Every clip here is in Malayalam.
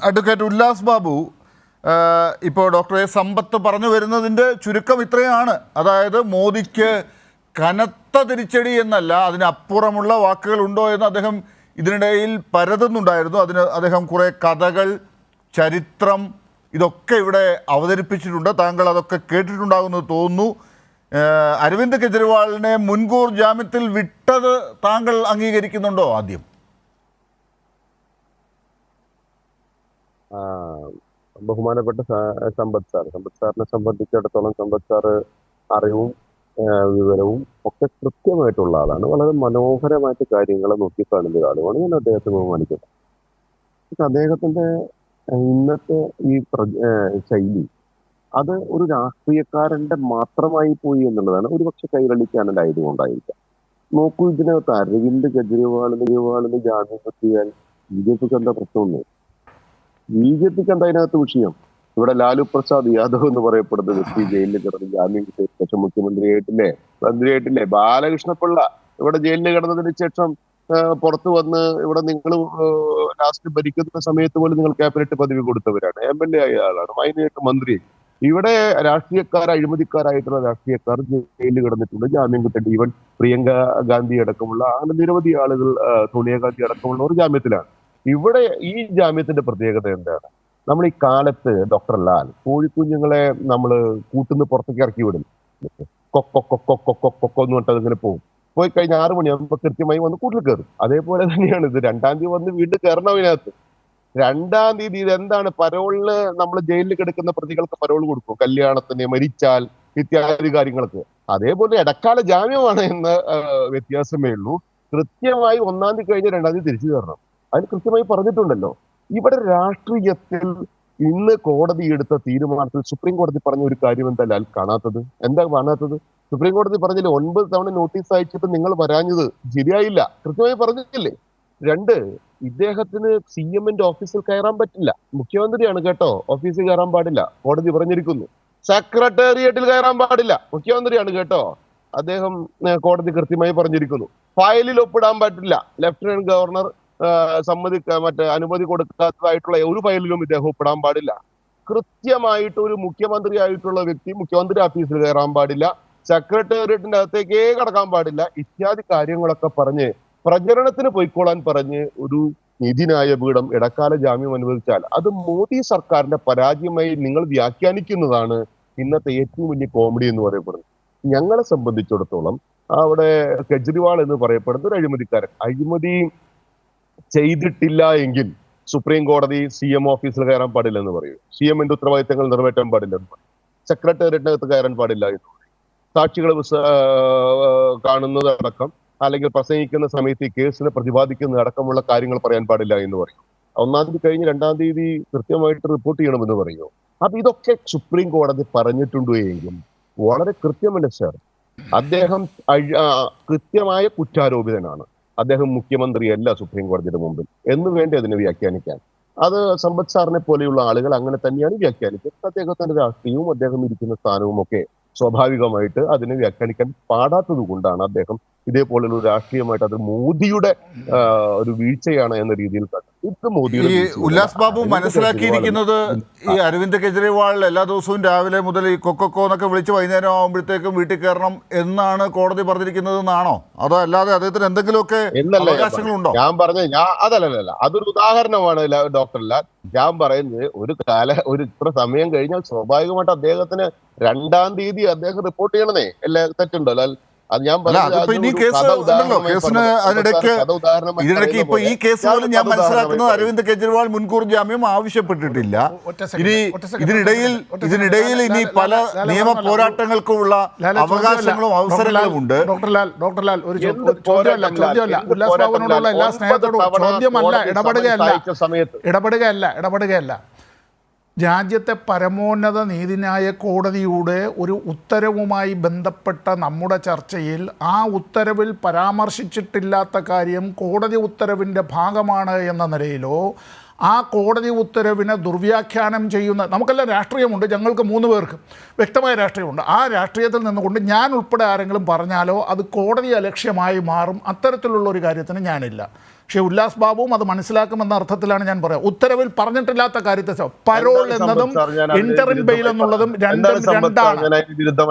അഡ്വക്കേറ്റ് ഉല്ലാസ് ബാബു, ഇപ്പോൾ ഡോക്ടർ എ സമ്പത്ത് പറഞ്ഞു വരുന്നതിൻ്റെ ചുരുക്കം ഇത്രയാണ്. അതായത് മോദിക്ക് കനത്ത തിരിച്ചടി എന്നല്ല, അതിനപ്പുറമുള്ള വാക്കുകളുണ്ടോ എന്ന് അദ്ദേഹം ഇതിനിടയിൽ പരതുന്നുണ്ടായിരുന്നു. അദ്ദേഹം കുറേ കഥകൾ, ചരിത്രം ഇതൊക്കെ ഇവിടെ അവതരിപ്പിച്ചിട്ടുണ്ട്. താങ്കൾ അതൊക്കെ കേട്ടിട്ടുണ്ടാകുമെന്ന് തോന്നുന്നു. അരവിന്ദ് കെജ്രിവാളിനെ മുൻകൂർ ജാമ്യത്തിൽ വിട്ടത് താങ്കൾ അംഗീകരിക്കുന്നുണ്ടോ? ആദ്യം ബഹുമാനപ്പെട്ട സമ്പത്ത് സാറിനെ സംബന്ധിച്ചിടത്തോളം സമ്പത്ത് സാറ് അറിവും വിവരവും ഒക്കെ കൃത്യമായിട്ടുള്ള ആളാണ്. വളരെ മനോഹരമായിട്ട് കാര്യങ്ങളെ നോക്കിക്കാണുന്ന ഒരാളുമാണ്. ഞാൻ അദ്ദേഹത്തെ ബഹുമാനിക്കുന്നത്. അദ്ദേഹത്തിന്റെ ഇന്നത്തെ ഈ ശൈലി അത് ഒരു രാഷ്ട്രീയക്കാരന്റെ മാത്രമായി പോയി എന്നുള്ളതാണ്. ഒരുപക്ഷെ കൈരളി ചാനലായതുകൊണ്ടായിരിക്കാം. നോക്കൂ, ഇതിനകത്ത് അരവിന്ദ് കെജ്രിവാളിന് ജാമ്യം കിട്ടിയാൽ BJPക്ക് എന്താ പ്രശ്നമൊന്നും? BJPക്ക് എന്താ അതിനകത്ത് വിഷയം? ഇവിടെ ലാലു പ്രസാദ് യാദവ് എന്ന് പറയപ്പെടുന്ന വ്യക്തി ജയിലിൽ കിടന്ന് ജാമ്യം കിട്ടിയ ശേഷം മന്ത്രിയായിട്ടില്ലേ? ബാലകൃഷ്ണപിള്ള ഇവിടെ ജയിലിൽ കിടന്നതിന് ശേഷം പുറത്തു വന്ന് ഇവിടെ നിങ്ങൾ ലാസ്റ്റ് ഭരിക്കുന്ന സമയത്ത് പോലും നിങ്ങൾ ക്യാബിനറ്റ് പദവി കൊടുത്തവരാണ്. MLA ആയ ആളാണ്, മൈനായിട്ട് മന്ത്രി. ഇവിടെ അഴിമതിക്കാരായിട്ടുള്ള രാഷ്ട്രീയക്കാർ ജയിലിൽ കിടന്നിട്ടുണ്ട്, ജാമ്യം കിട്ടേണ്ടി. ഈവൻ പ്രിയങ്ക ഗാന്ധി അടക്കമുള്ള അങ്ങനെ നിരവധി ആളുകൾ, സോണിയാഗാന്ധി അടക്കമുള്ളവർ ജാമ്യത്തിലാണ്. ഇവിടെ ഈ ജാമ്യത്തിന്റെ പ്രത്യേകത എന്താണ്? നമ്മൾ ഈ കാലത്ത് ഡോക്ടർ ലാൽ കോഴിക്കുഞ്ഞുങ്ങളെ നമ്മൾ കൂട്ടുന്ന് പുറത്തേക്ക് ഇറക്കി വിടും. കൊക്കൊക്കൊക്കൊക്കൊക്കൊക്കൊ എന്ന് പറഞ്ഞിട്ട് അതിങ്ങനെ പോകും. പോയി കഴിഞ്ഞ 6 മണിയാകുമ്പോൾ കൃത്യമായി വന്ന് കൂട്ടിൽ കയറും. അതേപോലെ തന്നെയാണ് ഇത്. 2-ാം തീയതി വന്ന് വീണ്ടും കയറണം അതിനകത്ത്. 2-ാം തീയതി ഇതെന്താണ്? പരോളിന് നമ്മൾ ജയിലിൽ കിടക്കുന്ന പ്രതികൾക്ക് പരോൾ കൊടുക്കും, കല്യാണത്തിന്, മരിച്ചാൽ ഇത്യാദി കാര്യങ്ങൾക്ക്. അതേപോലെ ഇടക്കാല ജാമ്യമാണ് എന്ന വ്യത്യാസമേ ഉള്ളൂ. കൃത്യമായി 1-ാം തീയതി കഴിഞ്ഞ് 2-ാം തീയതി തിരിച്ചു കയറണം. അതിന് കൃത്യമായി പറഞ്ഞിട്ടുണ്ടല്ലോ. ഇവിടെ രാഷ്ട്രീയത്തിൽ ഇന്ന് കോടതി എടുത്ത തീരുമാനത്തിൽ സുപ്രീം കോടതി പറഞ്ഞ ഒരു കാര്യം എന്താ ലാൽ കാണാത്തത്? എന്താ കാണാത്തത്? സുപ്രീം കോടതി പറഞ്ഞില്ലേ 9 തവണ നോട്ടീസ് അയച്ചിട്ട് നിങ്ങൾ വരാഞ്ഞത് ശരിയായില്ല, കൃത്യമായി പറഞ്ഞില്ലേ. 2, ഇദ്ദേഹത്തിന് CM-ന്റെ ഓഫീസിൽ കയറാൻ പറ്റില്ല. മുഖ്യമന്ത്രിയാണ് കേട്ടോ, ഓഫീസിൽ കയറാൻ പാടില്ല, കോടതി പറഞ്ഞിരിക്കുന്നു. സെക്രട്ടേറിയറ്റിൽ കയറാൻ പാടില്ല, മുഖ്യമന്ത്രിയാണ് കേട്ടോ, അദ്ദേഹം കോടതി കൃത്യമായി പറഞ്ഞിരിക്കുന്നു. ഫയലിൽ ഒപ്പിടാൻ പറ്റില്ല, ലഫ്റ്റനന്റ് ഗവർണർ അനുമതി കൊടുക്കാത്തതായിട്ടുള്ള ഒരു ഫയലിലും ഇദ്ദേഹം ഒപ്പിടാൻ പാടില്ല. കൃത്യമായിട്ട് ഒരു മുഖ്യമന്ത്രി ആയിട്ടുള്ള വ്യക്തി മുഖ്യമന്ത്രി ഓഫീസിൽ കയറാൻ പാടില്ല, സെക്രട്ടേറിയറ്റിന്റെ അകത്തേക്കേ കടക്കാൻ പാടില്ല. ഇത്യാദി കാര്യങ്ങളൊക്കെ പറഞ്ഞ് പ്രചരണത്തിന് പൊയ്ക്കോളാൻ പറഞ്ഞ് ഒരു നീതിന്യായ പീഠം ഇടക്കാല ജാമ്യം അനുവദിച്ചാൽ അത് മോദി സർക്കാരിന്റെ പരാജയമായി നിങ്ങൾ വ്യാഖ്യാനിക്കുന്നതാണ് ഇന്നത്തെ ഏറ്റവും വലിയ കോമഡി എന്ന് പറയപ്പെടുന്നത്. ഞങ്ങളെ സംബന്ധിച്ചിടത്തോളം അവിടെ കെജ്രിവാൾ എന്ന് പറയപ്പെടുന്ന ഒരു അഴിമതിക്കാരൻ, അഴിമതി ചെയ്തിട്ടില്ല എങ്കിൽ സുപ്രീം കോടതി CM ഓഫീസിൽ കയറാൻ പാടില്ലെന്ന് പറയും, CM-ന്റെ ഉത്തരവാദിത്തങ്ങൾ നിറവേറ്റാൻ പാടില്ലെന്ന് പറയും, സെക്രട്ടേറിയറ്റിനകത്ത് കയറാൻ പാടില്ല എന്ന് പറയും, സാക്ഷികൾ കാണുന്നതടക്കം അല്ലെങ്കിൽ പ്രസംഗിക്കുന്ന സമയത്ത് ഈ കേസിനെ പ്രതിപാദിക്കുന്ന അടക്കമുള്ള കാര്യങ്ങൾ പറയാൻ പാടില്ല എന്ന് പറയും. 1-ാം തീയതി കഴിഞ്ഞ് 2-ാം തീയതി കൃത്യമായിട്ട് റിപ്പോർട്ട് ചെയ്യണമെന്ന് പറയുമോ? അപ്പൊ ഇതൊക്കെ സുപ്രീം കോടതി പറഞ്ഞിട്ടുണ്ടോ എങ്കിൽ വളരെ കൃത്യമല്ല സാർ. അദ്ദേഹം കൃത്യമായ കുറ്റാരോപിതനാണ്. അദ്ദേഹം മുഖ്യമന്ത്രിയല്ല സുപ്രീം കോടതിയുടെ മുമ്പിൽ എന്ന് വേണ്ടി അതിനെ വ്യാഖ്യാനിക്കാൻ. അത് സമ്പത്ത് സാറിനെ പോലെയുള്ള ആളുകൾ അങ്ങനെ തന്നെയാണ് വ്യാഖ്യാനിക്കുന്നത്. അദ്ദേഹത്തിന്റെ രാഷ്ട്രീയവും അദ്ദേഹം ഇരിക്കുന്ന സ്ഥാനവും ഒക്കെ സ്വാഭാവികമായിട്ട് അതിനെ വ്യാഖ്യാനിക്കാൻ പാടാത്തത് കൊണ്ടാണ് അദ്ദേഹം ഇതേപോലുള്ള രാഷ്ട്രീയമായിട്ട് അത് മോദിയുടെ ഒരു വീഴ്ചയാണ് എന്ന രീതിയിൽ കണ്ടത്. ഇത് മോദിയുടെ. ഉല്ലാസ് ബാബു മനസ്സിലാക്കിയിരിക്കുന്നത് ഈ അരവിന്ദ് കെജ്രിവാൾ എല്ലാ ദിവസവും രാവിലെ മുതൽ ഈ കൊക്കോ എന്നൊക്കെ വിളിച്ച് വൈകുന്നേരം ആകുമ്പോഴത്തേക്കും വീട്ടിൽ കയറണം എന്നാണ് കോടതി പറഞ്ഞിരിക്കുന്നത് എന്നാണോ? അതോ അല്ലാതെ അദ്ദേഹത്തിന് എന്തെങ്കിലുമൊക്കെ അവകാശങ്ങളുണ്ടോ? ഞാൻ പറഞ്ഞത് അതല്ല, അതൊരു ഉദാഹരണമാണ് ഡോക്ടർ ലാൽ. ഞാൻ പറയുന്നത് ഒരു ഇത്ര സമയം കഴിഞ്ഞാൽ സ്വാഭാവികമായിട്ട് അദ്ദേഹത്തിന് 2-ാം തീയതി അദ്ദേഹം റിപ്പോർട്ട് ചെയ്യണമേ. അല്ലെ, തെറ്റുണ്ടോ ലാൽ? അത് ഞാൻ ഇതിനിടയ്ക്ക് ഇപ്പൊ ഈ കേസ് പോലും ഞാൻ മനസ്സിലാക്കുന്നത് അരവിന്ദ് കെജ്രിവാൾ മുൻകൂർ ജാമ്യം ആവശ്യപ്പെട്ടിട്ടില്ല. ഇതിനിടയിൽ ഇനി പല നിയമ പോരാട്ടങ്ങൾക്കുമുള്ള അവകാശങ്ങളും അവസരങ്ങളും ഉണ്ട്. ഡോക്ടർ ലാൽ ഒരു ചോദ്യമല്ല, ഉല്ലാസ് ബാബുവിനോടുള്ള എല്ലാ സ്നേഹത്തോടും ചോദ്യമല്ല, ഇടപെടുകയല്ല. രാജ്യത്തെ പരമോന്നത നീതിന്യായ കോടതിയുടെ ഒരു ഉത്തരവുമായി ബന്ധപ്പെട്ട നമ്മുടെ ചർച്ചയിൽ ആ ഉത്തരവിൽ പരാമർശിച്ചിട്ടില്ലാത്ത കാര്യം കോടതി ഉത്തരവിൻ്റെ ഭാഗമാണ് എന്ന നിലയിലോ ആ കോടതി ഉത്തരവിനെ ദുർവ്യാഖ്യാനം ചെയ്യുന്ന, നമുക്കെല്ലാം രാഷ്ട്രീയമുണ്ട്, ഞങ്ങൾക്ക് 3 പേർക്കും വ്യക്തമായ രാഷ്ട്രീയമുണ്ട്. ആ രാഷ്ട്രീയത്തിൽ നിന്നുകൊണ്ട് ഞാൻ ഉൾപ്പെടെ ആരെങ്കിലും പറഞ്ഞാലോ അത് കോടതി അലക്ഷ്യമായി മാറും. അത്തരത്തിലുള്ള ഒരു കാര്യത്തിന് ഞാനില്ല. പക്ഷേ ഉല്ലാസ് ബാബുവും അത് മനസ്സിലാക്കുമെന്ന അർത്ഥത്തിലാണ് ഞാൻ പറയാം. ഉത്തരവിൽ പറഞ്ഞിട്ടില്ലാത്ത കാര്യത്തെ പരോൾ എന്നതും ഇന്ററിം ബെയിൽ എന്നുള്ളതും രണ്ടാണ്.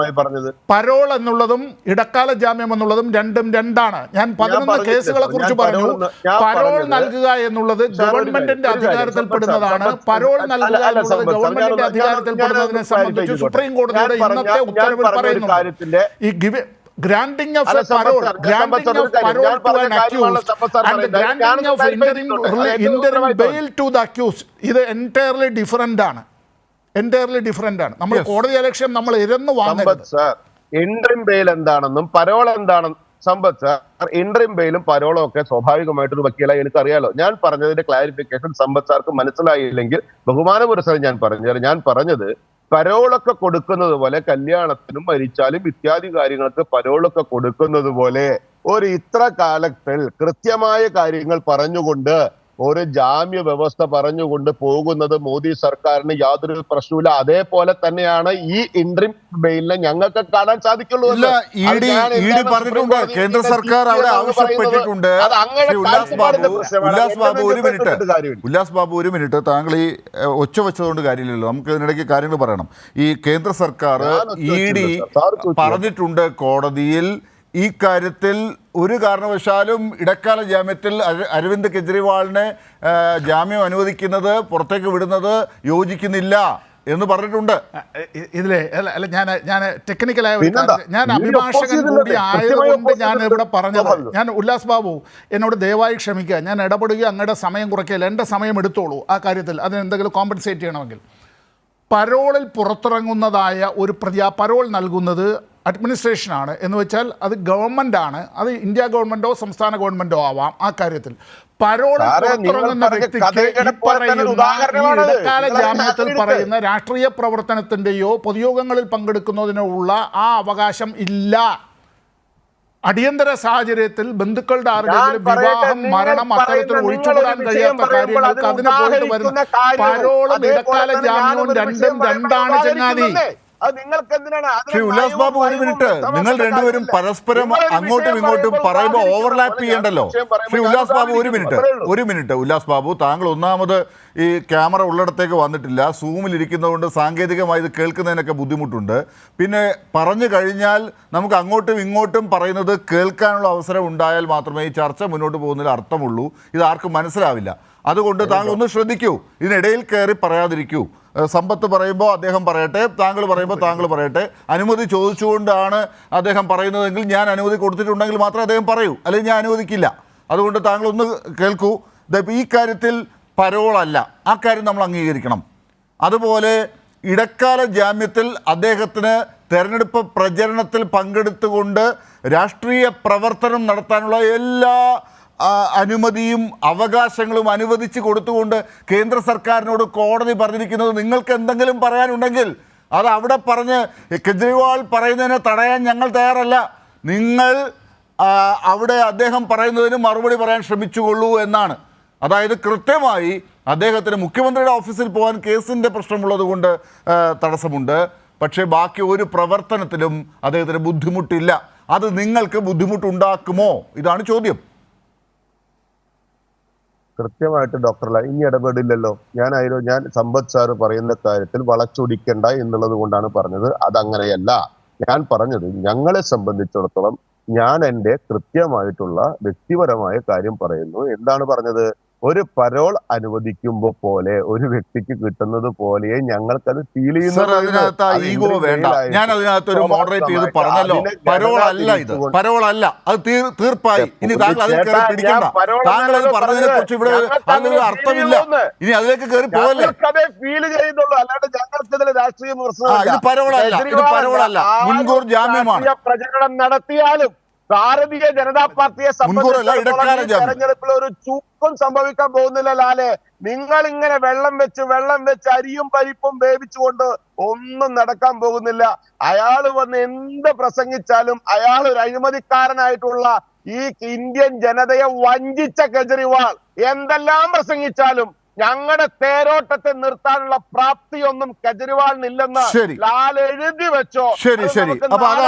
പരോൾ എന്നുള്ളതും ഇടക്കാല ജാമ്യം എന്നുള്ളതും രണ്ടാണ്. ഞാൻ 11 കേസുകളെ കുറിച്ച് പറഞ്ഞു. പരോൾ നൽകുക എന്നുള്ളത് ഗവൺമെന്റിന്റെ അധികാരത്തിൽപ്പെടുന്നതാണ്. പരോൾ നൽകുക എന്നുള്ളത് ഗവൺമെന്റിന്റെ അധികാരത്തിൽപ്പെടുന്നതിനെ സംബന്ധിച്ച് സുപ്രീം കോടതിയുടെ ഇന്നത്തെ ഉത്തരവിൽ പറയുന്നുണ്ട്. ഈ granting of a parole to an accused and the granting of interim bail to the accused, ഇത് entirely different ആണ്. നമ്മൾ കോടതി അലക്ഷ്യം നമ്മൾ ഇരുന്ന് വാങ്ങരുത്. ഇന്ററിം ബെയിൽ എന്താണെന്നും പരോൾ എന്താണെന്നും സമ്പത്ത് സാർ, ഇന്ററിം ബെയിലും പരോളും ഒക്കെ സ്വാഭാവികമായിട്ടൊരു വക്കീലായി എനിക്കറിയാലോ. ഞാൻ പറഞ്ഞതിന്റെ ക്ലാരിഫിക്കേഷൻ സമ്പത്ത് സാർക്ക് മനസ്സിലായില്ലെങ്കിൽ ബഹുമാനപുരസരം ഞാൻ പറഞ്ഞത് പരോളൊക്കെ കൊടുക്കുന്നത് പോലെ കല്യാണത്തിനും മരിച്ചാലും ഇത്യാദി കാര്യങ്ങൾക്ക് പരോളൊക്കെ കൊടുക്കുന്നത് പോലെ ഒരു ഇത്ര കാലത്തിൽ കൃത്യമായ കാര്യങ്ങൾ പറഞ്ഞുകൊണ്ട് ഒരു ജാമ്യ വ്യവസ്ഥ പറഞ്ഞുകൊണ്ട് പോകുന്നത് മോദി സർക്കാരിന് യാതൊരു പ്രശ്നമില്ല. അതേപോലെ തന്നെയാണ് ഈ ഇന്ററിം ബെയിലിനെ ഞങ്ങൾക്ക് കാണാൻ സാധിക്കുള്ളൂ. കേന്ദ്ര സർക്കാർ അവിടെ ആവശ്യപ്പെട്ടിട്ടുണ്ട്. ഉല്ലാസ് ബാബു ഒരു മിനിറ്റ്, താങ്കൾ ഈ ഒച്ച വെച്ചതുകൊണ്ട് കാര്യമില്ലല്ലോ, നമുക്ക് ഇതിനിടയ്ക്ക് കാര്യങ്ങൾ പറയണം. ഈ കേന്ദ്ര സർക്കാർ ED പറഞ്ഞിട്ടുണ്ട് കോടതിയിൽ ഈ കാര്യത്തിൽ ഒരു കാരണവശാലും ഇടക്കാല ജാമ്യത്തിൽ അരവിന്ദ് കെജ്രിവാളിനെ ജാമ്യം അനുവദിക്കുന്നത്, പുറത്തേക്ക് വിടുന്നത് യോജിക്കുന്നില്ല എന്ന് പറഞ്ഞിട്ടുണ്ട്. ഇതിലെ അല്ല ഞാൻ ടെക്നിക്കലായ ഞാൻ അഭിഭാഷകൻ കൂടി ആയതുകൊണ്ട് ഞാൻ ഇവിടെ പറഞ്ഞത്. ഞാൻ ഉല്ലാസ് ബാബു എന്നോട് ദയവായി ക്ഷമിക്കുക, ഞാൻ ഇടപെടുകയോ അങ്ങയുടെ സമയം കുറയ്ക്കുകയില്ല. എൻ്റെ സമയം എടുത്തോളൂ ആ കാര്യത്തിൽ. അതിന് എന്തെങ്കിലും കോമ്പൻസേറ്റ് ചെയ്യണമെങ്കിൽ പരോളിൽ പുറത്തിറങ്ങുന്നതായ ഒരു പ്രതി, ആ പരോൾ നൽകുന്നത് അഡ്മിനിസ്ട്രേഷനാണ് എന്ന് വെച്ചാൽ അത് ഗവൺമെൻറ്റാണ്. അത് ഇന്ത്യ ഗവൺമെൻറ്റോ സംസ്ഥാന ഗവൺമെൻറ്റോ ആവാം. ആ കാര്യത്തിൽ പരോളിൽ പുറത്തിറങ്ങുന്ന വ്യക്തിക്ക് ഇടക്കാല ജാമ്യത്തിൽ പറയുന്ന രാഷ്ട്രീയ പ്രവർത്തനത്തിൻ്റെയോ പൊതുയോഗങ്ങളിൽ പങ്കെടുക്കുന്നതിനോ ഉള്ള ആ അവകാശം ഇല്ല. അടിയന്തര സാഹചര്യത്തിൽ ബന്ധുക്കളുടെ ആരുടെയെങ്കിലും വിവാഹം, മരണം, അത്തരത്തിൽ ഒഴിച്ചുകൂടാൻ കഴിയാത്ത കാര്യങ്ങൾക്ക് അതിന് പോയിട്ട് വരുന്ന പരോളും ഇടക്കാല ജാമ്യവും രണ്ടാണ് ചങ്ങാതി. ശ്രീ ഉല്ലാസ് ബാബു ഒരു മിനിറ്റ്, നിങ്ങൾ രണ്ടുപേരും പരസ്പരം അങ്ങോട്ടും ഇങ്ങോട്ടും പറയുമ്പോൾ ഓവർലാപ്പ് ചെയ്യണ്ടല്ലോ. ശ്രീ ഉല്ലാസ് ബാബു ഒരു മിനിറ്റ്. ഉല്ലാസ് ബാബു, താങ്കൾ ഒന്നാമത് ഈ ക്യാമറ ഉള്ളിടത്തേക്ക് വന്നിട്ടില്ല, സൂമിലിരിക്കുന്നതുകൊണ്ട് സാങ്കേതികമായി ഇത് കേൾക്കുന്നതിനൊക്കെ ബുദ്ധിമുട്ടുണ്ട്. പിന്നെ പറഞ്ഞു കഴിഞ്ഞാൽ നമുക്ക് അങ്ങോട്ടും ഇങ്ങോട്ടും പറയുന്നത് കേൾക്കാനുള്ള അവസരം ഉണ്ടായാൽ മാത്രമേ ഈ ചർച്ച മുന്നോട്ട് പോകുന്നതിൽ അർത്ഥമുള്ളൂ. ഇത് ആർക്കും മനസ്സിലാവില്ല. അതുകൊണ്ട് താങ്കൾ ഒന്ന് ശ്രദ്ധിക്കൂ, ഇതിനിടയിൽ കയറി പറയാതിരിക്കൂ. സമ്പത്ത് പറയുമ്പോൾ അദ്ദേഹം പറയട്ടെ, താങ്കൾ പറയുമ്പോൾ താങ്കൾ പറയട്ടെ. അനുമതി ചോദിച്ചുകൊണ്ടാണ് അദ്ദേഹം പറയുന്നതെങ്കിൽ ഞാൻ അനുമതി കൊടുത്തിട്ടുണ്ടെങ്കിൽ മാത്രമേ അദ്ദേഹം പറയൂ, അല്ലെങ്കിൽ ഞാൻ അനുവദിക്കില്ല. അതുകൊണ്ട് താങ്കൾ ഒന്ന് കേൾക്കൂ. ഈ കാര്യത്തിൽ പരോളല്ല, ആ കാര്യം നമ്മൾ അംഗീകരിക്കണം. അതുപോലെ ഇടക്കാല ജാമ്യത്തിൽ അദ്ദേഹത്തിന് തെരഞ്ഞെടുപ്പ് പ്രചരണത്തിൽ പങ്കെടുത്തുകൊണ്ട് രാഷ്ട്രീയ പ്രവർത്തനം നടത്താനുള്ള എല്ലാ അനുമതിയും അവകാശങ്ങളും അനുവദിച്ച് കൊടുത്തുകൊണ്ട് കേന്ദ്ര സർക്കാരിനോട് കോടതി പറഞ്ഞിരിക്കുന്നത് നിങ്ങൾക്ക് എന്തെങ്കിലും പറയാനുണ്ടെങ്കിൽ അത് അവിടെ പറഞ്ഞ് കെജ്രിവാൾ പറയുന്നതിനെ തടയാൻ ഞങ്ങൾ തയ്യാറല്ല. നിങ്ങൾ അവിടെ അദ്ദേഹം പറയുന്നതിന് മറുപടി പറയാൻ ശ്രമിച്ചുകൊള്ളൂ എന്നാണ്. അതായത് കൃത്യമായി അദ്ദേഹത്തിന് മുഖ്യമന്ത്രിയുടെ ഓഫീസിൽ പോകാൻ കേസിൻ്റെ പ്രശ്നമുള്ളത് കൊണ്ട് തടസ്സമുണ്ട്. പക്ഷേ ബാക്കി ഒരു പ്രവർത്തനത്തിലും അദ്ദേഹത്തിന് ബുദ്ധിമുട്ടില്ല. അത് നിങ്ങൾക്ക് ബുദ്ധിമുട്ടുണ്ടാക്കുമോ? ഇതാണ് ചോദ്യം. കൃത്യമായിട്ട് ഡോക്ടർ ഇനി ഇടപെടില്ലല്ലോ. ഞാൻ സമ്പത്ത് സാറ് പറയുന്ന കാര്യത്തിൽ വളച്ചൊടിക്കണ്ട എന്നുള്ളത് കൊണ്ടാണ് പറഞ്ഞത്. അതങ്ങനെയല്ല. ഞാൻ പറഞ്ഞത് ഞങ്ങളെ സംബന്ധിച്ചിടത്തോളം ഞാൻ എൻ്റെ കൃത്യമായിട്ടുള്ള വ്യക്തിപരമായ കാര്യം പറയുന്നു. എന്താണ് പറഞ്ഞത്? ഒരു പരോൾ അനുവദിക്കുമ്പോൾ പോലെ ഒരു വ്യക്തിക്ക് കിട്ടുന്നത് പോലെ ഞങ്ങൾക്കത് ഫീൽ ഈഗോ വേണ്ട. ഞാൻ അതിനകത്ത് ഒരു മോഡറേറ്റ് ചെയ്ത് പറഞ്ഞല്ലോ, പരോൾ അല്ല, ഇത് പരോൾ അല്ല, അത് തീർപ്പായി. ഇനി താങ്കൾ അതിൽ കയറി പിടിക്കണ്ട. താങ്കൾ അത് പറഞ്ഞതിനെ കുറിച്ച് ഇവിടെ അതിനൊരു അർത്ഥമില്ല. ഇനി അതിലേക്ക് കയറി പോകല്ലേ. ഇത് പരോളല്ല, ഇത് പരോളല്ല, മുൻകൂർ ജാമ്യമാണ്. പ്രചരണം നടത്തിയാലും ഭാരതീയ ജനതാ പാർട്ടിയെ സംബന്ധിച്ച് തെരഞ്ഞെടുപ്പിൽ ഒരു ചൂക്കും സംഭവിക്കാൻ പോകുന്നില്ല. ലാലെ, നിങ്ങൾ ഇങ്ങനെ വെള്ളം വെച്ച് അരിയും പരിപ്പും വേവിച്ചുകൊണ്ട് ഒന്നും നടക്കാൻ പോകുന്നില്ല. അയാൾ വന്ന് എന്ത് പ്രസംഗിച്ചാലും അയാൾ ഒരു അഴിമതിക്കാരനായിട്ടുള്ള ഈ ഇന്ത്യൻ ജനതയെ വഞ്ചിച്ച കെജ്രിവാൾ എന്തെല്ലാം പ്രസംഗിച്ചാലും ഞങ്ങളുടെ തേരോട്ടത്തെ നിർത്താനുള്ള പ്രാപ്തിയൊന്നും കെജ്രിവാളിനില്ലെന്ന് ലാൽ എഴുതി വെച്ചോ. ശരി. അപ്പൊ അതാണ്